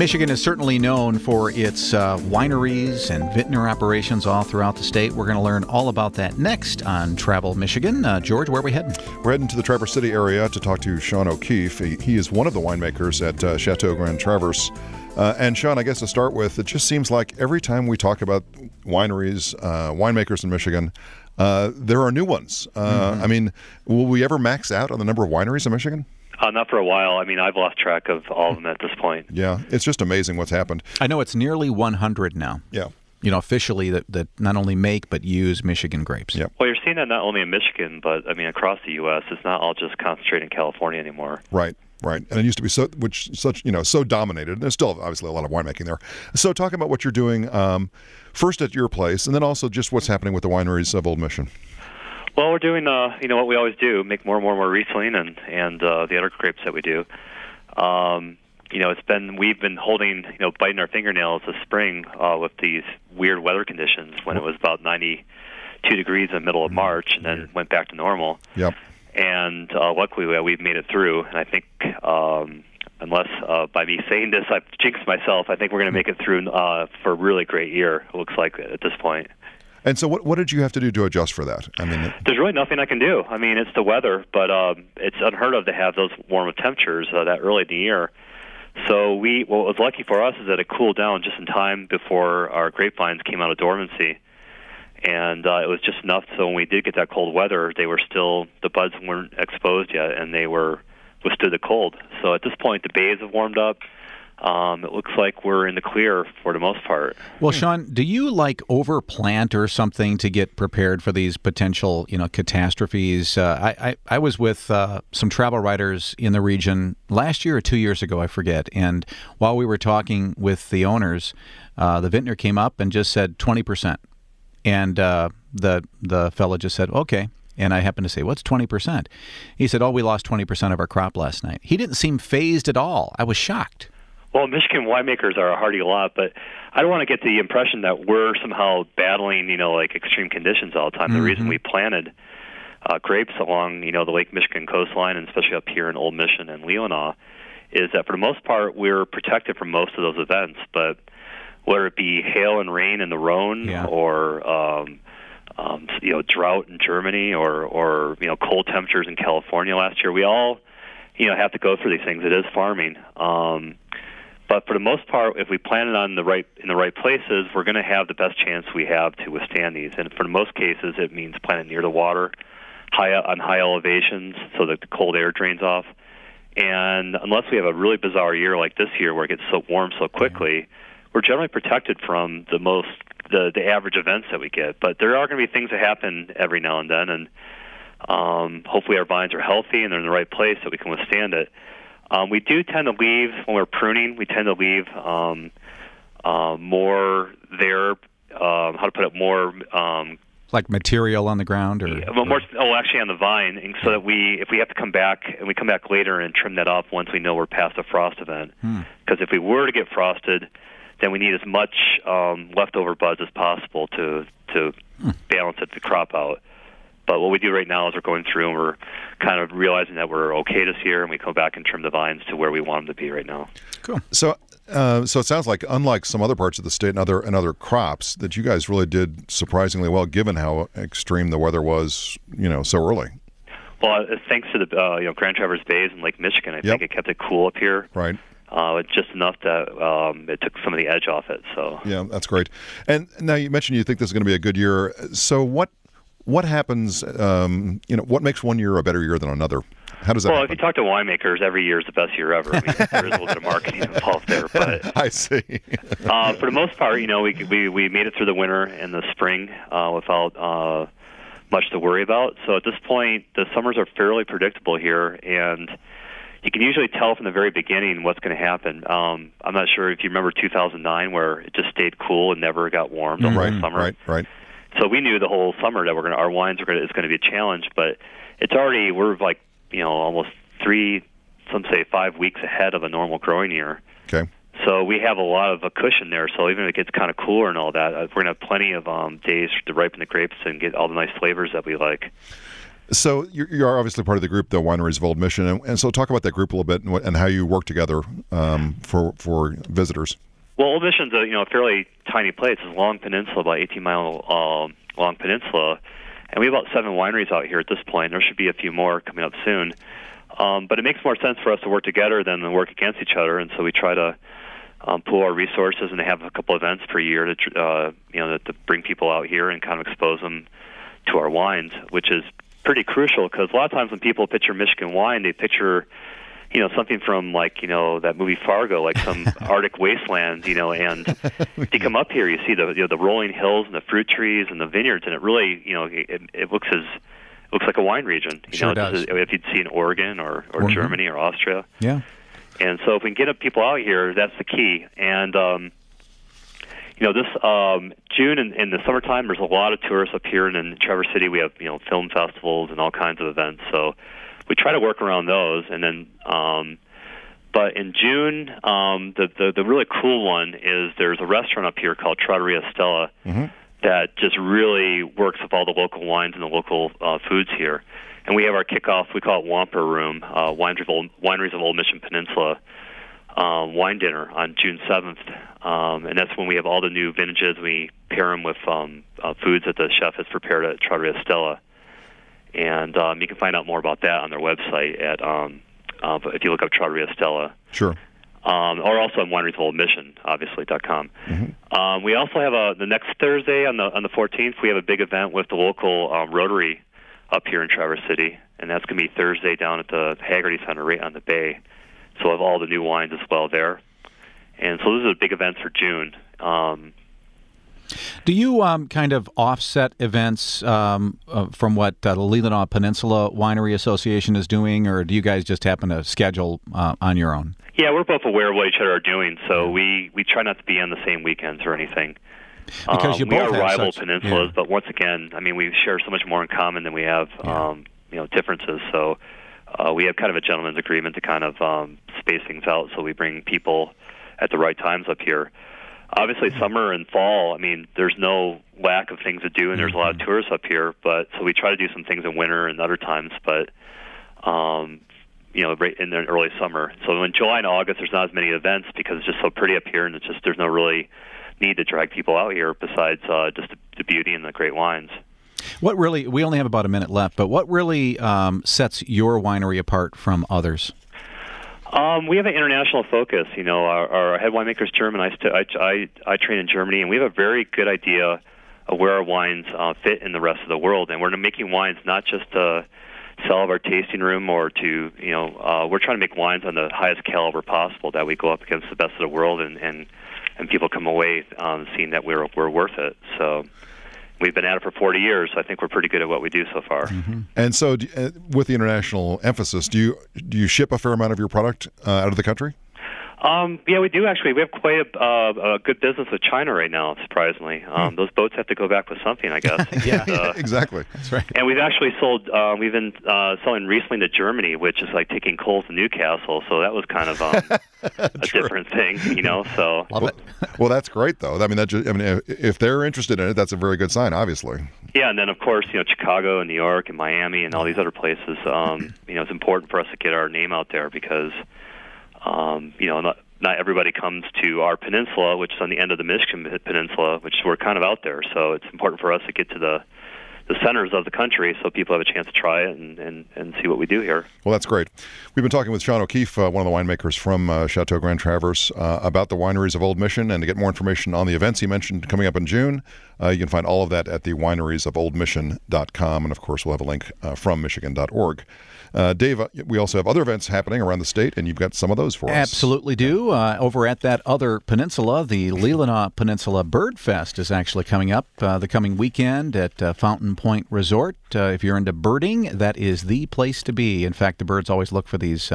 Michigan is certainly known for its wineries and vintner operations all throughout the state. We're going to learn all about that next on Travel Michigan. George, where are we heading? We're heading to the Traverse City area to talk to Sean O'Keefe. He is one of the winemakers at Chateau Grand Traverse. And Sean, I guess to start with, it just seems like every time we talk about wineries, winemakers in Michigan, there are new ones. I mean, will we ever max out on the number of wineries in Michigan? Not for a while. I mean, I've lost track of all of them at this point. Yeah, it's just amazing what's happened. I know it's nearly 100 now. Yeah. You know, officially that not only make but use Michigan grapes. Yep. Well, you're seeing that not only in Michigan, but I mean across the U.S. It's not all just concentrated in California anymore. Right. And it used to be so dominated. And there's still obviously a lot of winemaking there. So talking about what you're doing first at your place, and then also just what's happening with the wineries of Old Mission. Well, we're doing what we always do: make more and more Riesling and the other grapes that we do. We've been holding, biting our fingernails this spring with these weird weather conditions when it was about 92 degrees in the middle of March, and then went back to normal. Yep. And luckily, we've made it through. And I think, unless by me saying this, I've jinxed myself, I think we're going to make it through for a really great year, it looks like, at this point. And so what did you have to do to adjust for that? I mean, there's really nothing I can do. I mean, it's the weather, but it's unheard of to have those warm temperatures that early in the year. So what was lucky for us is that it cooled down just in time before our grapevines came out of dormancy. And it was just enough so when we did get that cold weather, the buds weren't exposed yet, and they withstood the cold. So at this point, the bays have warmed up. It looks like we're in the clear for the most part. Well, Sean, do you overplant or something to get prepared for these potential, catastrophes? I was with some travel writers in the region last year or 2 years ago, I forget. And while we were talking with the owners, the vintner came up and just said 20%. And the fellow just said, okay. And I happened to say, what's 20%? He said, we lost 20% of our crop last night. He didn't seem fazed at all. I was shocked. Well, Michigan winemakers are a hardy lot, but I don't want to get the impression that we're somehow battling, extreme conditions all the time. Mm-hmm. The reason we planted grapes along, the Lake Michigan coastline, and especially up here in Old Mission and Leelanau, is that for the most part we're protected from most of those events. But whether it be hail and rain in the Rhone, or drought in Germany, or cold temperatures in California last year, we all have to go through these things. It is farming. But for the most part, if we plant it in the right places, we're going to have the best chance we have to withstand these. And for most cases, it means planting near the water, on high elevations, so that the cold air drains off. And unless we have a really bizarre year like this year, where it gets so warm so quickly, we're generally protected from the average events that we get. But there are going to be things that happen every now and then, and hopefully our vines are healthy and they're in the right place so we can withstand it. We do tend to leave, when we're pruning, more there, more... like material on the ground? Actually on the vine, and so that if we have to come back, and we come back later and trim that off once we know we're past a frost event. Because if we were to get frosted, then we need as much leftover buds as possible to balance the crop out. But what we do right now is we're going through and we're kind of realizing that we're okay this year, and we come back and trim the vines to where we want them to be right now. Cool. So it sounds like, unlike some other parts of the state and other crops, that you guys really did surprisingly well, given how extreme the weather was, so early. Well, thanks to the Grand Traverse Bays and Lake Michigan, I think it kept it cool up here. Right. Just enough that it took some of the edge off it. So yeah, that's great. And now you mentioned you think this is going to be a good year. So what happens, what makes one year a better year than another? How does that happen? If you talk to winemakers, every year is the best year ever. I mean, there is a little bit of marketing involved there. But I see. For the most part, we made it through the winter and the spring without much to worry about. So at this point, the summers are fairly predictable here, and you can usually tell from the very beginning what's going to happen. I'm not sure if you remember 2009, where it just stayed cool and never got warm the whole summer. Right. So we knew the whole summer that our wines is going to be a challenge, but we're like, almost some say 5 weeks ahead of a normal growing year. Okay. So we have a lot of a cushion there. So even if it gets kind of cooler and all that, we're going to have plenty of days to ripen the grapes and get all the nice flavors that we like. So you're obviously part of the group, the Wineries of Old Mission, and so talk about that group a little bit and how you work together for visitors. Well, Old Mission's a fairly tiny place. It's a long peninsula, about 18-mile long peninsula, and we have about 7 wineries out here at this point. There should be a few more coming up soon. But it makes more sense for us to work together than to work against each other, and so we try to pool our resources and have a couple events per year to bring people out here and kind of expose them to our wines, which is pretty crucial because a lot of times when people picture Michigan wine, they picture something from that movie Fargo, like some Arctic wasteland, and you come up here, you see the rolling hills and the fruit trees and the vineyards, and it really it looks like a wine region. Sure does. If you'd see in Oregon or Germany or Austria. Yeah. And so if we can get people out here, that's the key. And this June in the summertime, there's a lot of tourists up here, and in Traverse City we have film festivals and all kinds of events. So we try to work around those, and then but in June, the really cool one is there's a restaurant up here called Trattoria Stella that just really works with all the local wines and the local foods here. And we have our kickoff, we call it Wamper Room, Wineries of Old Mission Peninsula wine dinner on June 7th. And that's when we have all the new vintages. We pair them with foods that the chef has prepared at Trattoria Stella. And you can find out more about that on their website at if you look up Trattoria Stella. Sure. Or also on Wineries of Old Mission, obviously.com. We also have the next Thursday on the 14th. We have a big event with the local Rotary up here in Traverse City, and that's going to be Thursday down at the Haggerty Center right on the bay. So we'll have all the new wines as well there. And so those are the big events for June. Do you kind of offset events from what the Leelanau Peninsula Winery Association is doing, or do you guys just happen to schedule on your own? Yeah, we're both aware of what each other are doing, so we try not to be on the same weekends or anything. Because you both we are rival such, peninsulas, but once again, I mean, we share so much more in common than we have, differences. So we have kind of a gentleman's agreement to kind of space things out, so we bring people at the right times up here. Obviously, summer and fall, I mean, there's no lack of things to do, and there's a lot of tourists up here. But so we try to do some things in winter and other times, but right in the early summer. So in July and August, there's not as many events because it's just so pretty up here, and it's just there's no really need to drag people out here besides just the beauty and the great wines. What really? We only have about a minute left, but what really sets your winery apart from others? We have an international focus. Our head winemaker is German. I train in Germany, and we have a very good idea of where our wines fit in the rest of the world. And we're making wines not just to sell of our tasting room or to, we're trying to make wines on the highest caliber possible that we go up against the best of the world, and people come away seeing that we're worth it. So we've been at it for 40 years, so I think we're pretty good at what we do so far. And so with the international emphasis, do you ship a fair amount of your product out of the country? Yeah, we do actually. We have quite a good business with China right now, surprisingly. Those boats have to go back with something, I guess. Yeah, exactly. That's right. And we've actually we've been selling Riesling to Germany, which is like taking coal to Newcastle, so that was kind of a different thing, so. Love it. Well, that's great, though. I mean, if they're interested in it, that's a very good sign, obviously. Yeah, and then, of course, Chicago and New York and Miami and all these other places, it's important for us to get our name out there because not everybody comes to our peninsula, which is on the end of the Michigan Peninsula, which we're kind of out there. So it's important for us to get to the centers of the country so people have a chance to try it and see what we do here. Well, that's great. We've been talking with Sean O'Keefe, one of the winemakers from Chateau Grand Traverse, about the wineries of Old Mission. And to get more information on the events he mentioned coming up in June, you can find all of that at the wineriesofOldMission.com. And, of course, we'll have a link from Michigan.org. Dave, we also have other events happening around the state, and you've got some of those for us. Absolutely do. Over at that other peninsula, the Leelanau Peninsula Bird Fest is actually coming up the coming weekend at Fountain Point Resort. If you're into birding, that is the place to be. In fact, the birds always look for these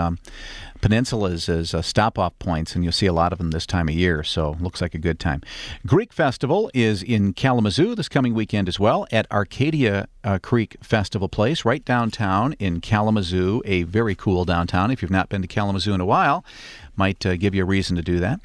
peninsulas as stop-off points, and you'll see a lot of them this time of year, so looks like a good time. Greek Festival is in Kalamazoo this coming weekend as well at Arcadia Creek Festival Place right downtown in Kalamazoo, a very cool downtown if you've not been to Kalamazoo in a while. might give you a reason to do that.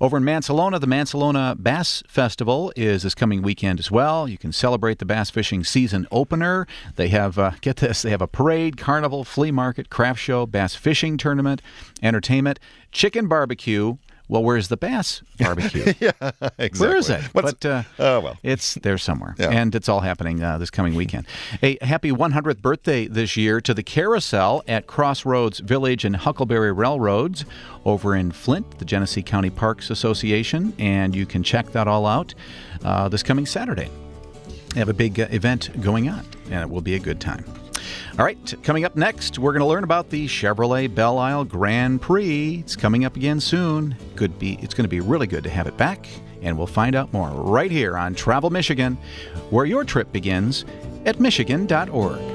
Over in Mansalona, the Mansalona Bass Festival is this coming weekend as well. You can celebrate the bass fishing season opener. They have, get this, they have a parade, carnival, flea market, craft show, bass fishing tournament, entertainment, chicken barbecue. Well, where's the bass barbecue? Yeah, exactly. Where is it? Well, it's there somewhere, yeah. And it's all happening this coming weekend. A happy 100th birthday this year to the Carousel at Crossroads Village and Huckleberry Railroads over in Flint, the Genesee County Parks Association, and you can check that all out this coming Saturday. They have a big event going on, and it will be a good time. All right, coming up next, we're going to learn about the Chevrolet Belle Isle Grand Prix. It's coming up again soon. It's going to be really good to have it back, and we'll find out more right here on Travel Michigan, where your trip begins at Michigan.org.